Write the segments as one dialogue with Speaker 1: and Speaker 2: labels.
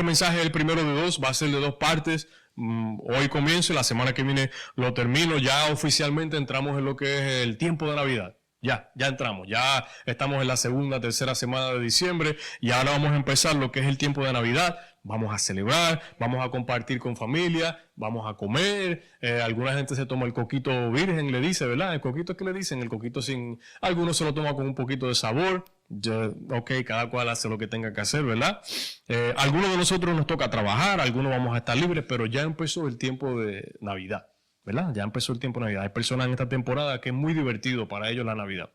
Speaker 1: Este mensaje es el primero de dos, va a ser de dos partes. Hoy comienzo y la semana que viene lo termino. Ya oficialmente entramos en lo que es el tiempo de Navidad. Ya entramos, ya estamos en la segunda, tercera semana de diciembre y ahora vamos a empezar lo que es el tiempo de Navidad. Vamos a celebrar, vamos a compartir con familia, vamos a comer. Alguna gente se toma el coquito virgen, le dice, ¿verdad? El coquito que le dicen, el coquito sin... Algunos se lo toman con un poquito de sabor. Ok, cada cual hace lo que tenga que hacer, ¿verdad? Algunos de nosotros nos toca trabajar, algunos vamos a estar libres, pero ya empezó el tiempo de Navidad, ¿verdad? Ya empezó el tiempo de Navidad. Hay personas en esta temporada que es muy divertido para ellos la Navidad,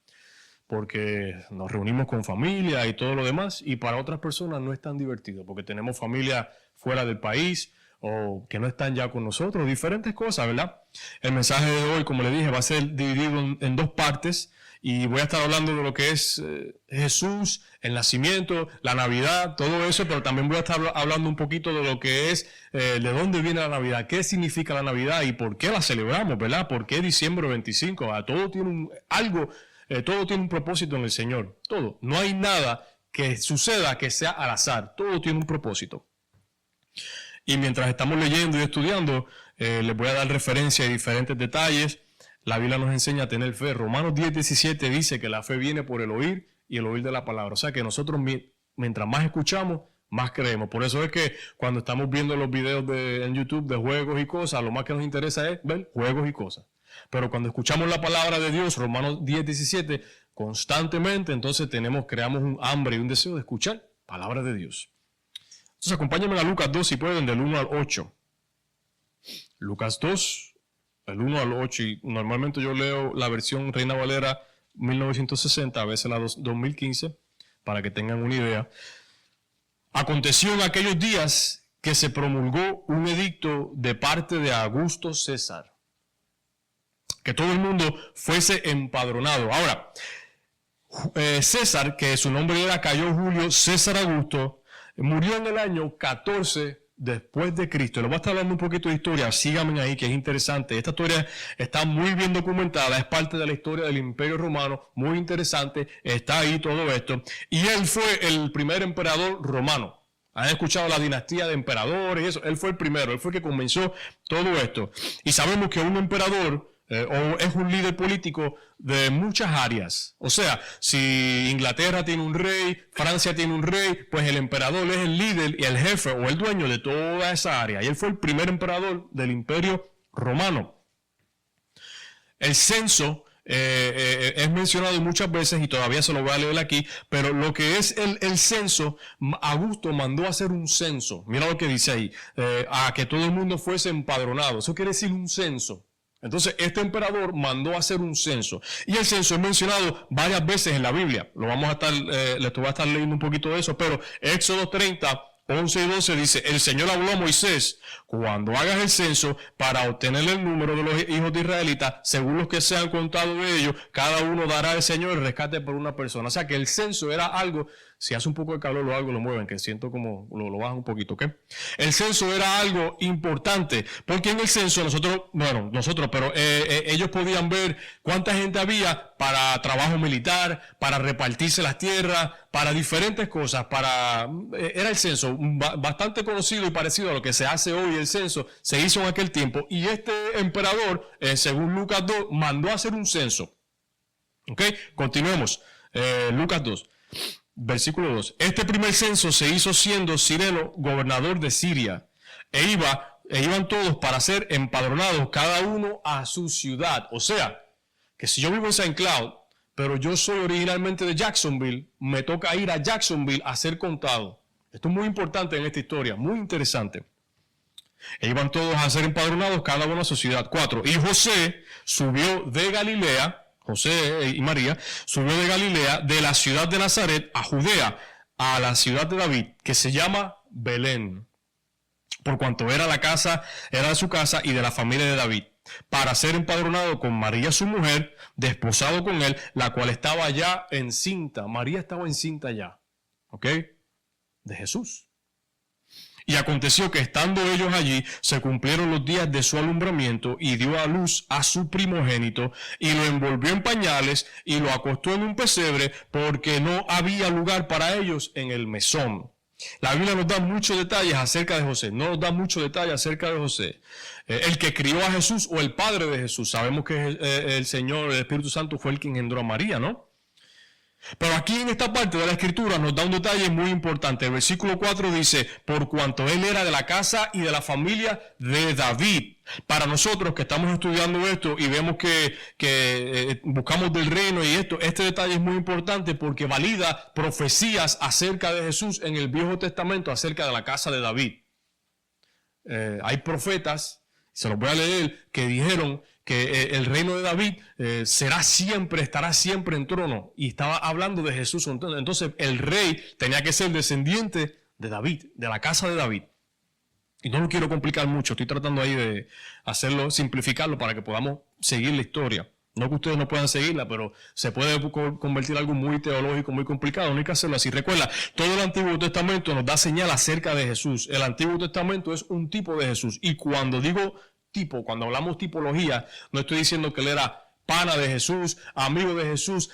Speaker 1: porque nos reunimos con familia y todo lo demás, y para otras personas no es tan divertido, porque tenemos familia fuera del país o que no están ya con nosotros, diferentes cosas, ¿verdad? El mensaje de hoy, como le dije, va a ser dividido en dos partes, y voy a estar hablando de lo que es Jesús, el nacimiento, la Navidad, todo eso, pero también voy a estar hablando un poquito de lo que es, de dónde viene la Navidad, qué significa la Navidad y por qué la celebramos, ¿verdad? ¿Por qué diciembre 25? Todo tiene todo tiene un propósito en el Señor, todo. No hay nada que suceda que sea al azar, todo tiene un propósito. Y mientras estamos leyendo y estudiando, les voy a dar referencia a diferentes detalles. La Biblia nos enseña a tener fe. Romanos 10:17 dice que la fe viene por el oír y el oír de la palabra. O sea que nosotros mientras más escuchamos, más creemos. Por eso es que cuando estamos viendo los videos en YouTube de juegos y cosas, lo más que nos interesa es ver juegos y cosas. Pero cuando escuchamos la palabra de Dios, Romanos 10:17, constantemente, entonces creamos un hambre y un deseo de escuchar palabra de Dios. Entonces acompáñenme a Lucas 2 si pueden, del 1 al 8. Lucas 2, del 1 al 8, y normalmente yo leo la versión Reina Valera 1960, a veces la 2015, para que tengan una idea. Aconteció en aquellos días que se promulgó un edicto de parte de Augusto César, que todo el mundo fuese empadronado. Ahora, César, que su nombre era Cayo Julio César Augusto, murió en el año 14 después de Cristo. Les voy a estar hablando un poquito de historia, síganme ahí que es interesante. Esta historia está muy bien documentada, es parte de la historia del Imperio Romano, muy interesante, está ahí todo esto. Y él fue el primer emperador romano. ¿Han escuchado la dinastía de emperadores y eso? Él fue el primero, él fue el que comenzó todo esto. Y sabemos que un emperador o es un líder político de muchas áreas. O sea, si Inglaterra tiene un rey, Francia tiene un rey, pues el emperador es el líder y el jefe o el dueño de toda esa área. Y él fue el primer emperador del Imperio Romano. El censo es mencionado muchas veces y todavía se lo voy a leer aquí, pero lo que es el censo, Augusto mandó a hacer un censo. Mira lo que dice ahí, a que todo el mundo fuese empadronado. Eso quiere decir un censo. Entonces, este emperador mandó a hacer un censo. Y el censo es mencionado varias veces en la Biblia. Les voy a estar leyendo un poquito de eso, pero Éxodo 30, 11 y 12 dice, el Señor habló a Moisés, cuando hagas el censo, para obtener el número de los hijos de israelitas, según los que sean contados de ellos, cada uno dará al Señor el rescate por una persona. O sea que el censo era algo, si hace un poco de calor o algo lo mueven, que siento como lo bajan un poquito, ¿ok? El censo era algo importante, porque en el censo ellos podían ver cuánta gente había para trabajo militar, para repartirse las tierras, para diferentes cosas, era el censo bastante conocido y parecido a lo que se hace hoy. El censo se hizo en aquel tiempo y este emperador, según Lucas 2, mandó a hacer un censo. ¿Ok? Continuemos. Lucas 2. Versículo 2. Este primer censo se hizo siendo Cireno gobernador de Siria, iban todos para ser empadronados, cada uno a su ciudad. O sea, que si yo vivo en St. Cloud, pero yo soy originalmente de Jacksonville, me toca ir a Jacksonville a ser contado. Esto es muy importante en esta historia, muy interesante. Iban todos a ser empadronados, cada uno a su ciudad. 4. Y José subió de Galilea, José y María, subió de Galilea, de la ciudad de Nazaret a Judea, a la ciudad de David, que se llama Belén, por cuanto era de su casa y de la familia de David, para ser empadronado con María su mujer, desposado con él, la cual estaba ya encinta. María estaba encinta ya, ¿ok? De Jesús. Y aconteció que estando ellos allí, se cumplieron los días de su alumbramiento y dio a luz a su primogénito y lo envolvió en pañales y lo acostó en un pesebre porque no había lugar para ellos en el mesón. La Biblia nos da muchos detalles acerca de José, no nos da muchos detalles acerca de José. El que crió a Jesús o el padre de Jesús. Sabemos que el Señor, el Espíritu Santo fue el que engendró a María, ¿no? Pero aquí en esta parte de la Escritura nos da un detalle muy importante. El versículo 4 dice, por cuanto él era de la casa y de la familia de David. Para nosotros que estamos estudiando esto y vemos que buscamos del reino y esto, este detalle es muy importante porque valida profecías acerca de Jesús en el Viejo Testamento acerca de la casa de David. Hay profetas, se los voy a leer, que dijeron que el reino de David estará siempre en trono. Y estaba hablando de Jesús. Entonces el rey tenía que ser descendiente de David, de la casa de David. Y no lo quiero complicar mucho, estoy tratando ahí de hacerlo, simplificarlo para que podamos seguir la historia. No que ustedes no puedan seguirla, pero se puede convertir en algo muy teológico, muy complicado. No hay que hacerlo así. Recuerda, todo el Antiguo Testamento nos da señal acerca de Jesús. El Antiguo Testamento es un tipo de Jesús. Y cuando digo tipo, cuando hablamos tipología, no estoy diciendo que él era pana de Jesús, amigo de Jesús.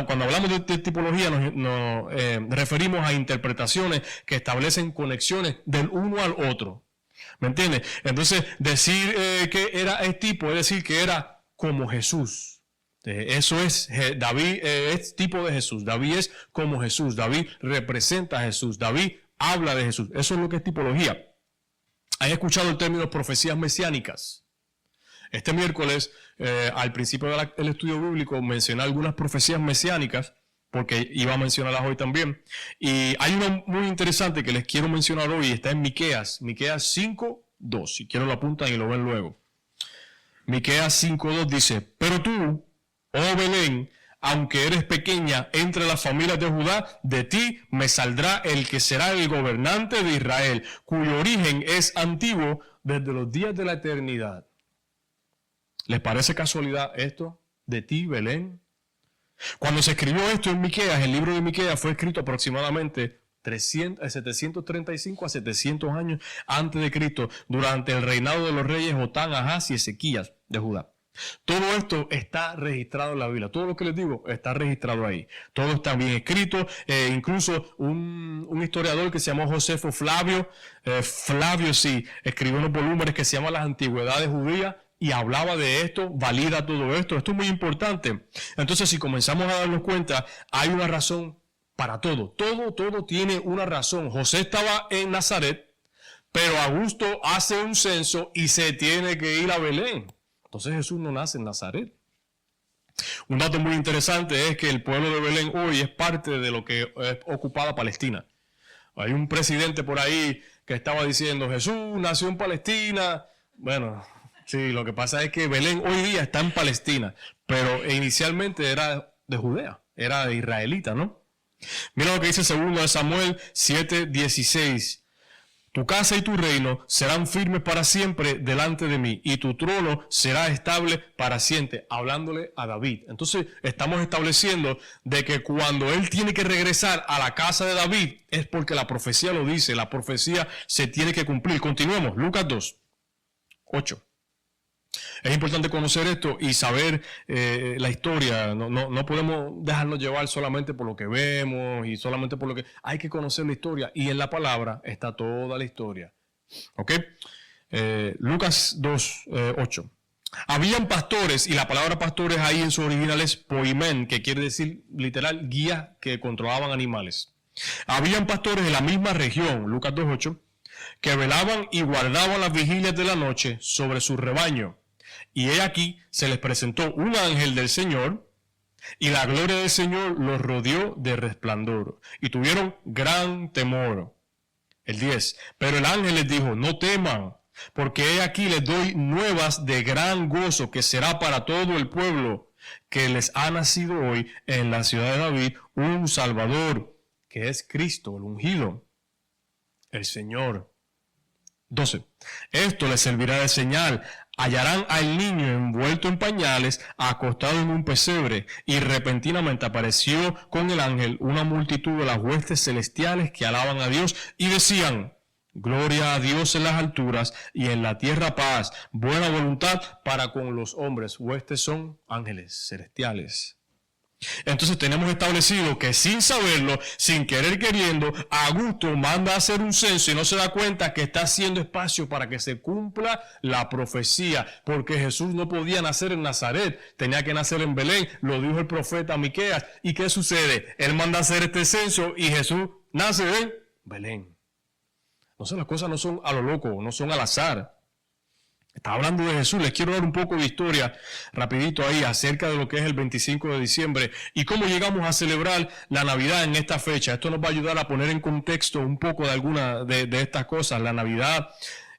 Speaker 1: Cuando hablamos de tipología nos referimos a interpretaciones que establecen conexiones del uno al otro. ¿Me entiendes? Entonces, decir que era tipo es decir que era como Jesús. Eso es, David es tipo de Jesús. David es como Jesús. David representa a Jesús. David habla de Jesús. Eso es lo que es tipología. ¿Has escuchado el término profecías mesiánicas? Este miércoles, al principio del estudio bíblico, mencioné algunas profecías mesiánicas, porque iba a mencionarlas hoy también. Y hay una muy interesante que les quiero mencionar hoy, está en Miqueas 5:2. Si quieren lo apuntan y lo ven luego. Miqueas 5:2 dice, pero tú, oh Belén, aunque eres pequeña entre las familias de Judá, de ti me saldrá el que será el gobernante de Israel, cuyo origen es antiguo desde los días de la eternidad. ¿Les parece casualidad esto? De ti, Belén. Cuando se escribió esto en Miqueas, el libro de Miqueas fue escrito aproximadamente 735 a 700 años antes de Cristo, durante el reinado de los reyes Jotán, Ahaz y Ezequías de Judá. Todo esto está registrado en la Biblia. Todo lo que les digo está registrado ahí. Todo está bien escrito. Incluso un historiador que se llamó Josefo Flavio, escribió unos volúmenes que se llaman Las Antigüedades Judías y hablaba de esto, valida todo esto. Esto es muy importante. Entonces, si comenzamos a darnos cuenta, hay una razón para todo. Todo tiene una razón. José estaba en Nazaret, pero Augusto hace un censo y se tiene que ir a Belén. Entonces Jesús no nace en Nazaret. Un dato muy interesante es que el pueblo de Belén hoy es parte de lo que es ocupada Palestina. Hay un presidente por ahí que estaba diciendo, Jesús nació en Palestina. Bueno, sí, lo que pasa es que Belén hoy día está en Palestina, pero inicialmente era de Judea, era de israelita, ¿no? Mira lo que dice 2 Samuel 7:16. Tu casa y tu reino serán firmes para siempre delante de mí, y tu trono será estable para siempre, hablándole a David. Entonces estamos estableciendo de que cuando él tiene que regresar a la casa de David, es porque la profecía lo dice, la profecía se tiene que cumplir. Continuemos, Lucas 2:8. Es importante conocer esto y saber la historia. No podemos dejarnos llevar solamente por lo que vemos y solamente por lo que... Hay que conocer la historia y en la palabra está toda la historia. ¿Ok? Lucas 2:8. Habían pastores, y la palabra pastores ahí en su original es poimen, que quiere decir literal guía que controlaban animales. Habían pastores en la misma región, Lucas 2:8, que velaban y guardaban las vigilias de la noche sobre su rebaño. Y he aquí, se les presentó un ángel del Señor, y la gloria del Señor los rodeó de resplandor, y tuvieron gran temor. El 10. Pero el ángel les dijo, no teman, porque he aquí les doy nuevas de gran gozo, que será para todo el pueblo, que les ha nacido hoy en la ciudad de David un Salvador, que es Cristo, el ungido, el Señor. 12. Esto les servirá de señal. Hallarán al niño envuelto en pañales, acostado en un pesebre, y repentinamente apareció con el ángel una multitud de las huestes celestiales que alaban a Dios y decían, gloria a Dios en las alturas y en la tierra paz, buena voluntad para con los hombres. Huestes son ángeles celestiales. Entonces tenemos establecido que sin saberlo, sin querer queriendo, Augusto manda a hacer un censo y no se da cuenta que está haciendo espacio para que se cumpla la profecía, porque Jesús no podía nacer en Nazaret, tenía que nacer en Belén, lo dijo el profeta Miqueas. ¿Y qué sucede? Él manda a hacer este censo y Jesús nace en Belén. Entonces las cosas no son a lo loco, no son al azar. Está hablando de Jesús. Les quiero dar un poco de historia rapidito ahí acerca de lo que es el 25 de diciembre y cómo llegamos a celebrar la Navidad en esta fecha. Esto nos va a ayudar a poner en contexto un poco de alguna de estas cosas. La Navidad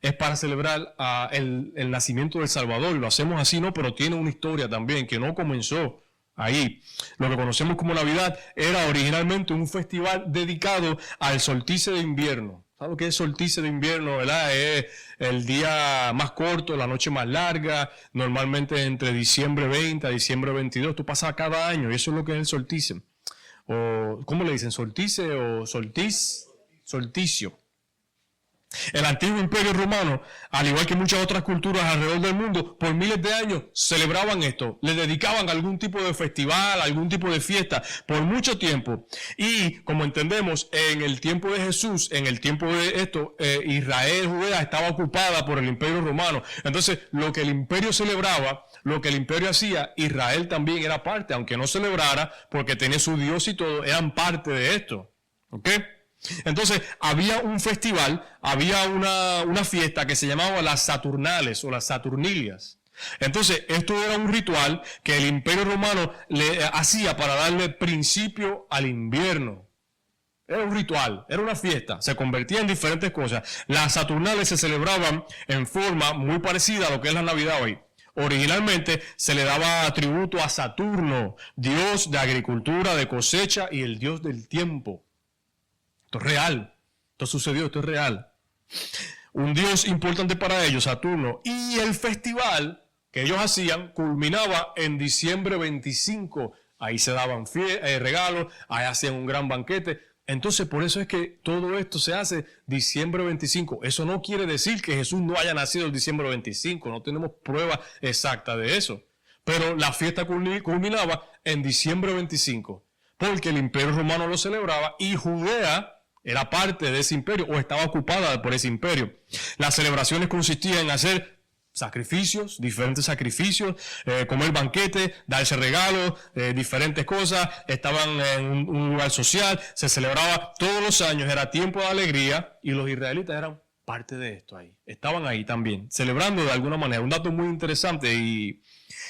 Speaker 1: es para celebrar el nacimiento del Salvador. Lo hacemos así, ¿no? Pero tiene una historia también que no comenzó ahí. Lo que conocemos como Navidad era originalmente un festival dedicado al solsticio de invierno. ¿Sabes lo que es solsticio de invierno, verdad? Es el día más corto, la noche más larga, normalmente entre diciembre 20 a diciembre 22. Esto pasa cada año y eso es lo que es el solsticio. O, ¿cómo le dicen? ¿Solsticio o solsticio? El antiguo imperio romano, al igual que muchas otras culturas alrededor del mundo, por miles de años celebraban esto, le dedicaban algún tipo de festival, algún tipo de fiesta, por mucho tiempo. Y como entendemos, en el tiempo de Jesús, en el tiempo de esto, Israel, Judea, estaba ocupada por el imperio romano. Entonces, lo que el imperio celebraba, lo que el imperio hacía, Israel también era parte, aunque no celebrara, porque tenía su Dios y todo, eran parte de esto. ¿Ok? Entonces, había un festival, había una fiesta que se llamaba las Saturnales o las Saturnilias. Entonces, esto era un ritual que el Imperio Romano le hacía para darle principio al invierno. Era un ritual, era una fiesta, se convertía en diferentes cosas. Las Saturnales se celebraban en forma muy parecida a lo que es la Navidad hoy. Originalmente se le daba tributo a Saturno, dios de agricultura, de cosecha y el dios del tiempo. Esto es real, esto sucedió, esto es real. Un dios importante para ellos, Saturno, y el festival que ellos hacían culminaba en diciembre 25. Ahí se daban regalos, ahí hacían un gran banquete. Entonces, por eso es que todo esto se hace diciembre 25. Eso no quiere decir que Jesús no haya nacido el diciembre 25, no tenemos prueba exacta de eso. Pero la fiesta culminaba en diciembre 25, porque el Imperio Romano lo celebraba y Judea era parte de ese imperio o estaba ocupada por ese imperio. Las celebraciones consistían en hacer sacrificios, diferentes sacrificios, comer banquete, darse regalos, diferentes cosas. Estaban en un lugar social, se celebraba todos los años, era tiempo de alegría y los israelitas eran parte de esto ahí. Estaban ahí también, celebrando de alguna manera. Un dato muy interesante y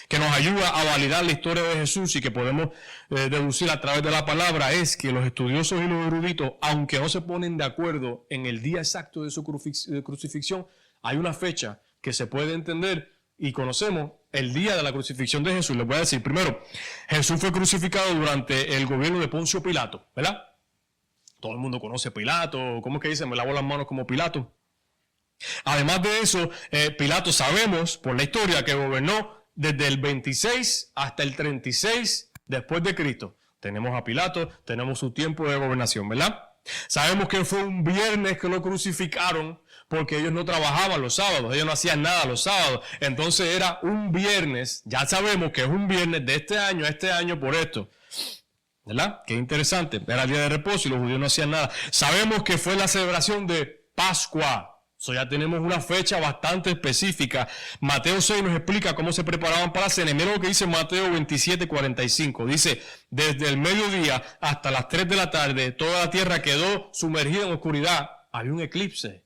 Speaker 1: que nos ayuda a validar la historia de Jesús y que podemos deducir a través de la palabra es que los estudiosos y los eruditos, aunque no se ponen de acuerdo en el día exacto de su crucifixión, hay una fecha que se puede entender y conocemos el día de la crucifixión de Jesús. Les voy a decir, primero, Jesús fue crucificado durante el gobierno de Poncio Pilato, ¿verdad? Todo el mundo conoce a Pilato, ¿cómo es que dicen? Me lavo las manos como Pilato. Además de eso, Pilato sabemos por la historia que gobernó desde el 26 hasta el 36 después de Cristo. Tenemos a Pilato, tenemos su tiempo de gobernación, ¿verdad? Sabemos que fue un viernes que lo crucificaron porque ellos no trabajaban los sábados, ellos no hacían nada los sábados. Entonces era un viernes, ya sabemos que es un viernes de este año a este año por esto. ¿Verdad? Qué interesante, era el día de reposo y los judíos no hacían nada. Sabemos que fue la celebración de Pascua. Ya tenemos una fecha bastante específica. Mateo 6 nos explica cómo se preparaban para la cena. Mira lo que dice Mateo 27:45. Dice, desde el mediodía hasta las 3 de la tarde, toda la tierra quedó sumergida en oscuridad. Había un eclipse.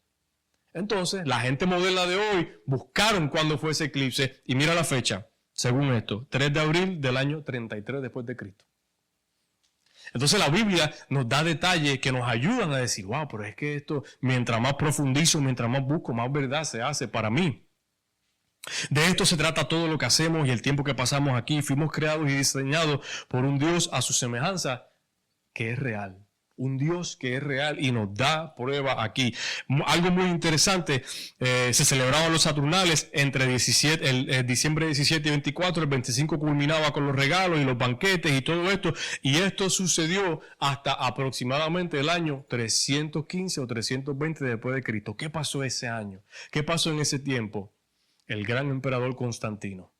Speaker 1: Entonces, la gente moderna de hoy buscaron cuándo fue ese eclipse. Y mira la fecha, según esto, 3 de abril del año 33 después de Cristo. Entonces la Biblia nos da detalles que nos ayudan a decir, wow, pero es que esto, mientras más profundizo, mientras más busco, más verdad se hace para mí. De esto se trata todo lo que hacemos y el tiempo que pasamos aquí. Fuimos creados y diseñados por un Dios a su semejanza que es real. Un Dios que es real y nos da prueba aquí. Algo muy interesante, se celebraban los Saturnales entre el diciembre 17 y 24, el 25 culminaba con los regalos y los banquetes y todo esto, y esto sucedió hasta aproximadamente el año 315 o 320 después de Cristo. ¿Qué pasó ese año? ¿Qué pasó en ese tiempo? El gran emperador Constantino.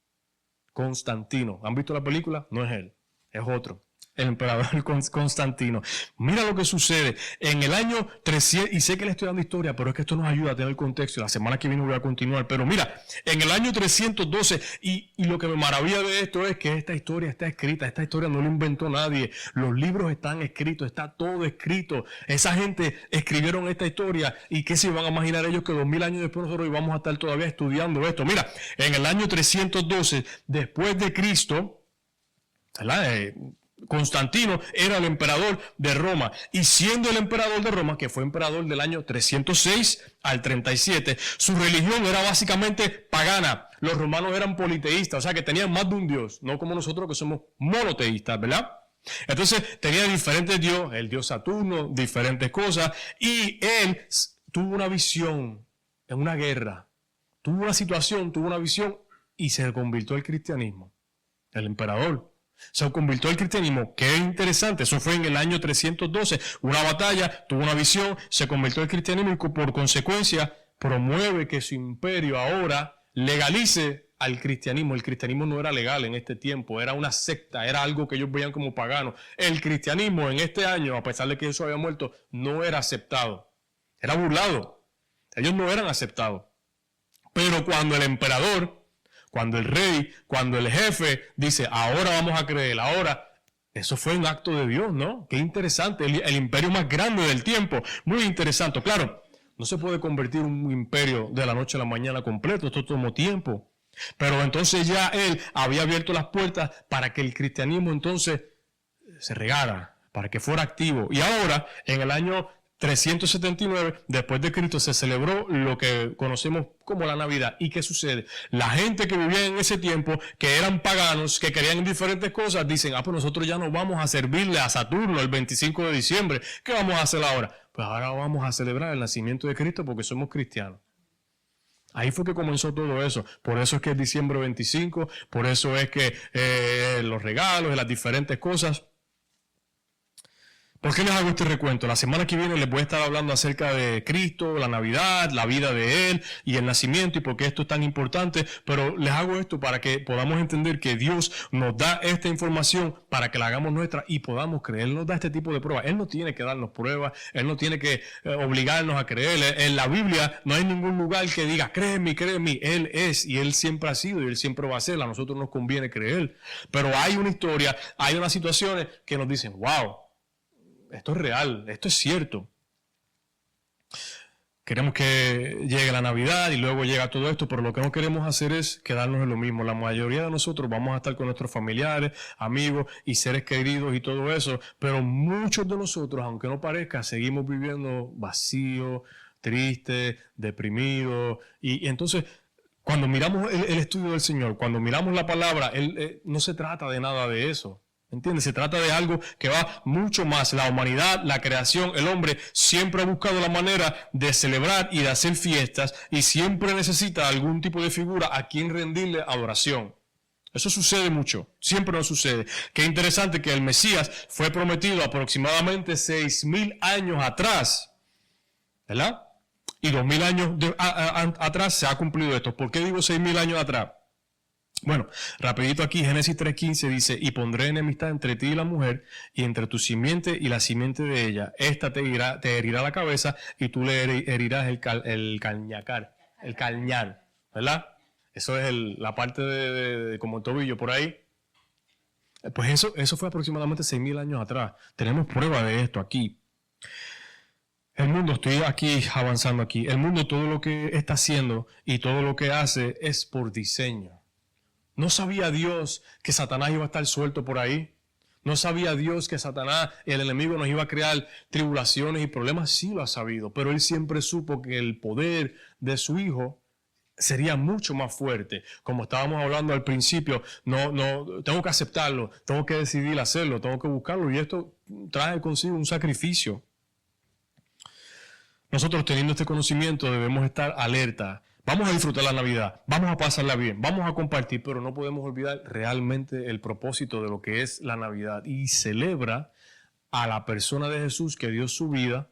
Speaker 1: Constantino, ¿han visto la película? No es él. es otro. El emperador Constantino. Mira lo que sucede. En el año 300, y sé que le estoy dando historia, pero es que esto nos ayuda a tener el contexto. La semana que viene voy a continuar. Pero mira, en el año 312, y lo que me maravilla de esto es que esta historia está escrita. Esta historia no la inventó nadie. Los libros están escritos, está todo escrito. Esa gente escribieron esta historia. ¿Y qué se iban a imaginar ellos que 2000 años después nosotros íbamos a estar todavía estudiando esto? Mira, en el año 312, después de Cristo, ¿verdad? Constantino era el emperador de Roma, y siendo el emperador de Roma, que fue emperador del año 306 al 37, su religión era básicamente pagana. Los romanos eran politeístas, o sea que tenían más de un dios, no como nosotros que somos monoteístas, ¿verdad? Entonces tenía diferentes dioses, el dios Saturno, diferentes cosas, y él tuvo una visión en una guerra, tuvo una situación, tuvo una visión, y se convirtió al cristianismo, el emperador. Se convirtió al cristianismo. Qué interesante, eso fue en el año 312, una batalla, tuvo una visión, se convirtió al cristianismo y por consecuencia promueve que su imperio ahora legalice al cristianismo. El cristianismo no era legal en este tiempo, era una secta, era algo que ellos veían como pagano. El cristianismo en este año, a pesar de que Jesús había muerto, no era aceptado, era burlado, ellos no eran aceptados. Pero cuando el emperador, cuando el rey, cuando el jefe dice, ahora vamos a creer, ahora, eso fue un acto de Dios, ¿no? Qué interesante, el imperio más grande del tiempo, muy interesante. Claro, no se puede convertir un imperio de la noche a la mañana completo, esto tomó tiempo. Pero entonces ya él había abierto las puertas para que el cristianismo entonces se regara, para que fuera activo. Y ahora, en el año 379 después de Cristo, se celebró lo que conocemos como la Navidad. ¿Y qué sucede? La gente que vivía en ese tiempo, que eran paganos, que querían diferentes cosas, dicen, pues nosotros ya no vamos a servirle a Saturno el 25 de diciembre. ¿Qué vamos a hacer ahora? Pues ahora vamos a celebrar el nacimiento de Cristo porque somos cristianos. Ahí fue que comenzó todo eso. Por eso es que es diciembre 25, por eso es que los regalos y las diferentes cosas. ¿Por qué les hago este recuento? La semana que viene les voy a estar hablando acerca de Cristo, la Navidad, la vida de Él y el nacimiento y por qué esto es tan importante, pero les hago esto para que podamos entender que Dios nos da esta información para que la hagamos nuestra y podamos creer. Él nos da este tipo de pruebas. Él no tiene que darnos pruebas, Él no tiene que obligarnos a creer. En la Biblia no hay ningún lugar que diga, créeme, créeme. Él es y Él siempre ha sido y Él siempre va a ser. A nosotros nos conviene creer. Pero hay una historia, hay unas situaciones que nos dicen, wow, esto es real, esto es cierto. Queremos que llegue la Navidad y luego llega todo esto, pero lo que no queremos hacer es quedarnos en lo mismo. La mayoría de nosotros vamos a estar con nuestros familiares, amigos y seres queridos y todo eso, pero muchos de nosotros, aunque no parezca, seguimos viviendo vacíos, tristes, deprimidos. Y entonces, cuando miramos el estudio del Señor, cuando miramos la palabra, no se trata de nada de eso. ¿Entiendes? Se trata de algo que va mucho más. La humanidad, la creación, el hombre siempre ha buscado la manera de celebrar y de hacer fiestas y siempre necesita algún tipo de figura a quien rendirle adoración. Eso sucede mucho, siempre nos sucede. Qué interesante que el Mesías fue prometido aproximadamente 6,000 años atrás, ¿verdad? Y 2,000 años atrás se ha cumplido esto. ¿Por qué digo 6,000 años atrás? Bueno, rapidito aquí, Génesis 3:15 dice, y pondré enemistad entre ti y la mujer, y entre tu simiente y la simiente de ella. Esta te herirá la cabeza, y tú le herirás el calñar, ¿verdad? Eso es la parte de como el tobillo por ahí. Pues eso fue aproximadamente 6,000 años atrás. Tenemos prueba de esto aquí. El mundo, estoy aquí avanzando aquí, el mundo todo lo que está haciendo y todo lo que hace es por diseño. ¿No sabía Dios que Satanás iba a estar suelto por ahí? ¿No sabía Dios que Satanás, el enemigo, nos iba a crear tribulaciones y problemas? Sí lo ha sabido, pero él siempre supo que el poder de su Hijo sería mucho más fuerte. Como estábamos hablando al principio, no, tengo que aceptarlo, tengo que decidir hacerlo, tengo que buscarlo y esto trae consigo un sacrificio. Nosotros teniendo este conocimiento debemos estar alerta. Vamos a disfrutar la Navidad, vamos a pasarla bien, vamos a compartir, pero no podemos olvidar realmente el propósito de lo que es la Navidad. Y celebra a la persona de Jesús que dio su vida,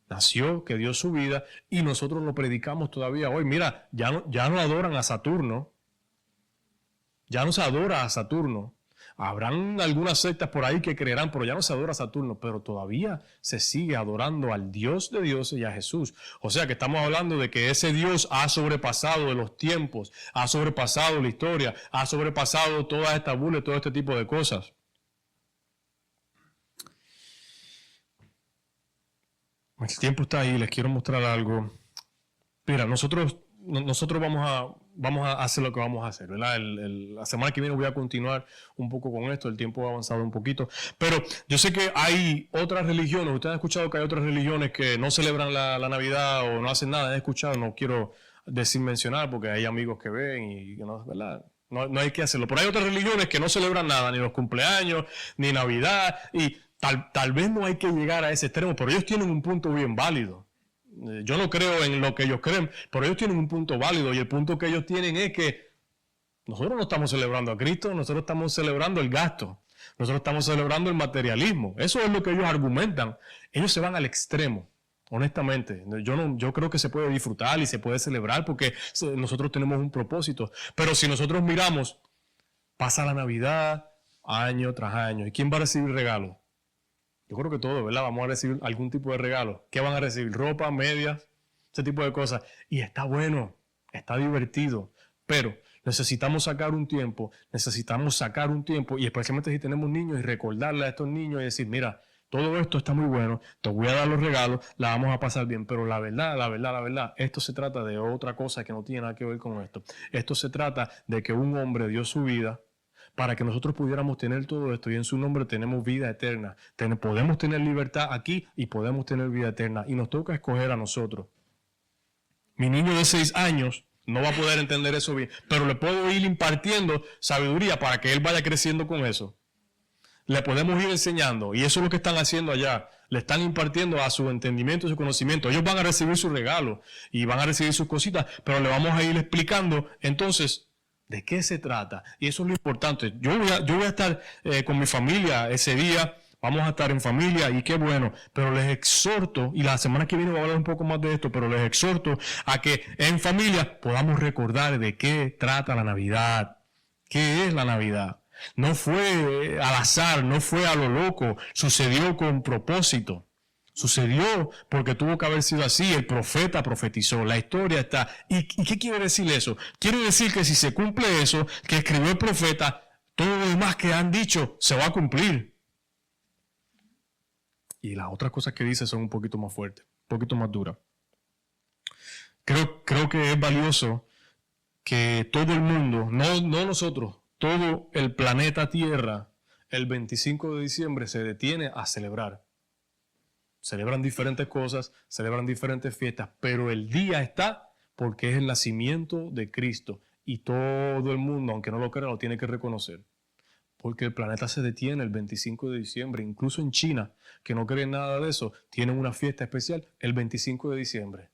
Speaker 1: nació, que dio su vida, y nosotros lo predicamos todavía hoy. Mira, ya no adoran a Saturno, ya no se adora a Saturno. Habrán algunas sectas por ahí que creerán, pero ya no se adora a Saturno, pero todavía se sigue adorando al Dios de dioses y a Jesús. O sea que estamos hablando de que ese Dios ha sobrepasado de los tiempos, ha sobrepasado la historia, ha sobrepasado toda esta burla y todo este tipo de cosas. El tiempo está ahí, les quiero mostrar algo. Mira, nosotros vamos a hacer lo que vamos a hacer, ¿verdad? La semana que viene voy a continuar un poco con esto, el tiempo ha avanzado un poquito, pero yo sé que hay otras religiones, ustedes han escuchado que hay otras religiones que no celebran la Navidad o no hacen nada, he escuchado, no quiero mencionar porque hay amigos que ven y no, ¿verdad? No hay que hacerlo, pero hay otras religiones que no celebran nada, ni los cumpleaños, ni Navidad, y tal vez no hay que llegar a ese extremo, pero ellos tienen un punto bien válido. Yo no creo en lo que ellos creen, pero ellos tienen un punto válido y el punto que ellos tienen es que nosotros no estamos celebrando a Cristo, nosotros estamos celebrando el gasto, nosotros estamos celebrando el materialismo. Eso es lo que ellos argumentan. Ellos se van al extremo, honestamente. Yo creo que se puede disfrutar y se puede celebrar porque nosotros tenemos un propósito. Pero si nosotros miramos, pasa la Navidad año tras año. ¿Y quién va a recibir regalos? Yo creo que todos, ¿verdad? Vamos a recibir algún tipo de regalo. ¿Qué van a recibir? Ropa, medias, ese tipo de cosas. Y está bueno, está divertido, pero necesitamos sacar un tiempo, y especialmente si tenemos niños, y recordarle a estos niños y decir, mira, todo esto está muy bueno, te voy a dar los regalos, la vamos a pasar bien, pero la verdad, esto se trata de otra cosa que no tiene nada que ver con esto. Esto se trata de que un hombre dio su vida para que nosotros pudiéramos tener todo esto y en su nombre tenemos vida eterna. Podemos tener libertad aquí y podemos tener vida eterna y nos toca escoger a nosotros. Mi niño de 6 años no va a poder entender eso bien, pero le puedo ir impartiendo sabiduría para que él vaya creciendo con eso. Le podemos ir enseñando y eso es lo que están haciendo allá. Le están impartiendo a su entendimiento y su conocimiento. Ellos van a recibir su regalo y van a recibir sus cositas, pero le vamos a ir explicando entonces ¿de qué se trata? Y eso es lo importante. Yo voy a estar con mi familia ese día, vamos a estar en familia y qué bueno, pero les exhorto, y la semana que viene voy a hablar un poco más de esto, pero les exhorto a que en familia podamos recordar de qué trata la Navidad, qué es la Navidad. No fue al azar, no fue a lo loco, sucedió con propósito. Sucedió porque tuvo que haber sido así, el profeta profetizó, la historia está. ¿Y qué quiere decir eso? Quiere decir que si se cumple eso, que escribió el profeta, todo lo demás que han dicho se va a cumplir. Y las otras cosas que dice son un poquito más fuertes, un poquito más duras. Creo que es valioso que todo el mundo, no nosotros, todo el planeta Tierra, el 25 de diciembre se detiene a celebrar. Celebran diferentes cosas, celebran diferentes fiestas, pero el día está porque es el nacimiento de Cristo y todo el mundo, aunque no lo crea, lo tiene que reconocer. Porque el planeta se detiene el 25 de diciembre, incluso en China, que no creen nada de eso, tienen una fiesta especial el 25 de diciembre.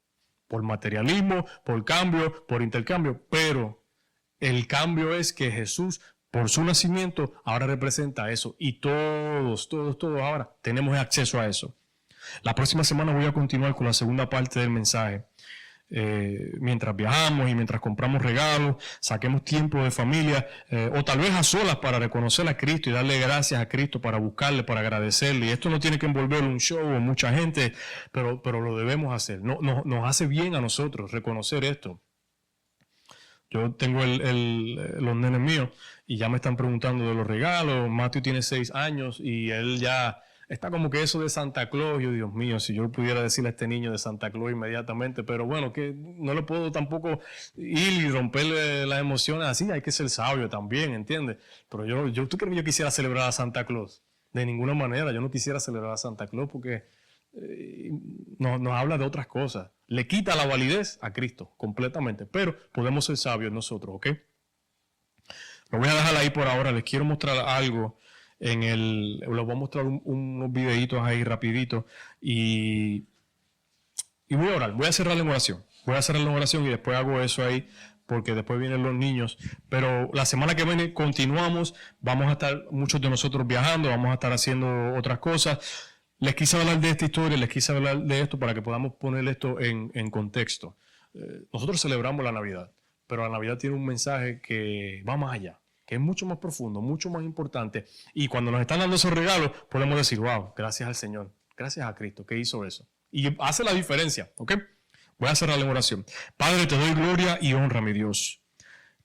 Speaker 1: Por materialismo, por cambio, por intercambio, pero el cambio es que Jesús, por su nacimiento, ahora representa eso y todos ahora tenemos acceso a eso. La próxima semana voy a continuar con la segunda parte del mensaje. Mientras viajamos y mientras compramos regalos, saquemos tiempo de familia o tal vez a solas para reconocer a Cristo y darle gracias a Cristo, para buscarle, para agradecerle. Y esto no tiene que envolver un show o mucha gente, pero lo debemos hacer. Nos hace bien a nosotros reconocer esto. Yo tengo los nenes míos y ya me están preguntando de los regalos. Matthew tiene 6 años y él ya está como que eso de Santa Claus. Yo, Dios mío, si yo pudiera decirle a este niño de Santa Claus inmediatamente, pero bueno, que no le puedo tampoco ir y romperle las emociones así. Hay que ser sabio también, ¿entiendes? Pero ¿tú crees que yo quisiera celebrar a Santa Claus? De ninguna manera, yo no quisiera celebrar a Santa Claus porque nos habla de otras cosas. Le quita la validez a Cristo completamente, pero podemos ser sabios nosotros, ¿ok? Lo voy a dejar ahí por ahora. Les quiero mostrar algo. Les voy a mostrar unos videitos ahí rapidito y voy a orar. Voy a cerrar la oración. Voy a cerrar la oración y después hago eso ahí porque después vienen los niños. Pero la semana que viene continuamos. Vamos a estar muchos de nosotros viajando, vamos a estar haciendo otras cosas. Les quise hablar de esta historia, les quise hablar de esto para que podamos poner esto en contexto. Nosotros celebramos la Navidad, pero la Navidad tiene un mensaje que va más allá. que es mucho más profundo, mucho más importante. Y cuando nos están dando esos regalos, podemos decir, wow, gracias al Señor, gracias a Cristo que hizo eso. Y hace la diferencia, ¿ok? Voy a cerrar la oración. Padre, te doy gloria y honra, mi Dios.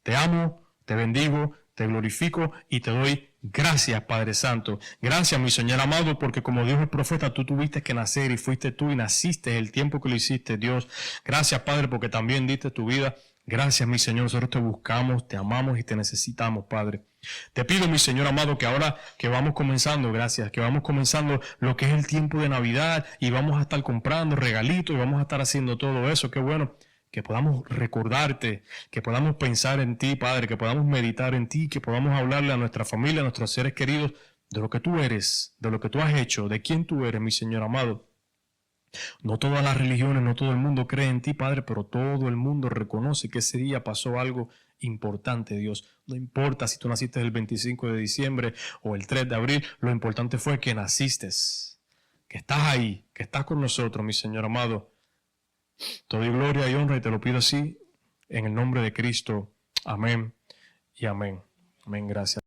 Speaker 1: Te amo, te bendigo, te glorifico y te doy gracias, Padre Santo. Gracias, mi Señor amado, porque como dijo el profeta, tú tuviste que nacer y fuiste tú y naciste el tiempo que lo hiciste, Dios. Gracias, Padre, porque también diste tu vida. Gracias, mi Señor, nosotros te buscamos, te amamos y te necesitamos, Padre. Te pido, mi Señor amado, que ahora que vamos comenzando, gracias, que vamos comenzando lo que es el tiempo de Navidad y vamos a estar comprando regalitos y vamos a estar haciendo todo eso, qué bueno, que podamos recordarte, que podamos pensar en ti, Padre, que podamos meditar en ti, que podamos hablarle a nuestra familia, a nuestros seres queridos, de lo que tú eres, de lo que tú has hecho, de quién tú eres, mi Señor amado. No todas las religiones, no todo el mundo cree en ti, Padre, pero todo el mundo reconoce que ese día pasó algo importante, Dios. No importa si tú naciste el 25 de diciembre o el 3 de abril, lo importante fue que naciste, que estás ahí, que estás con nosotros, mi Señor amado. Te doy gloria y honra y te lo pido así, en el nombre de Cristo. Amén y amén. Amén, gracias.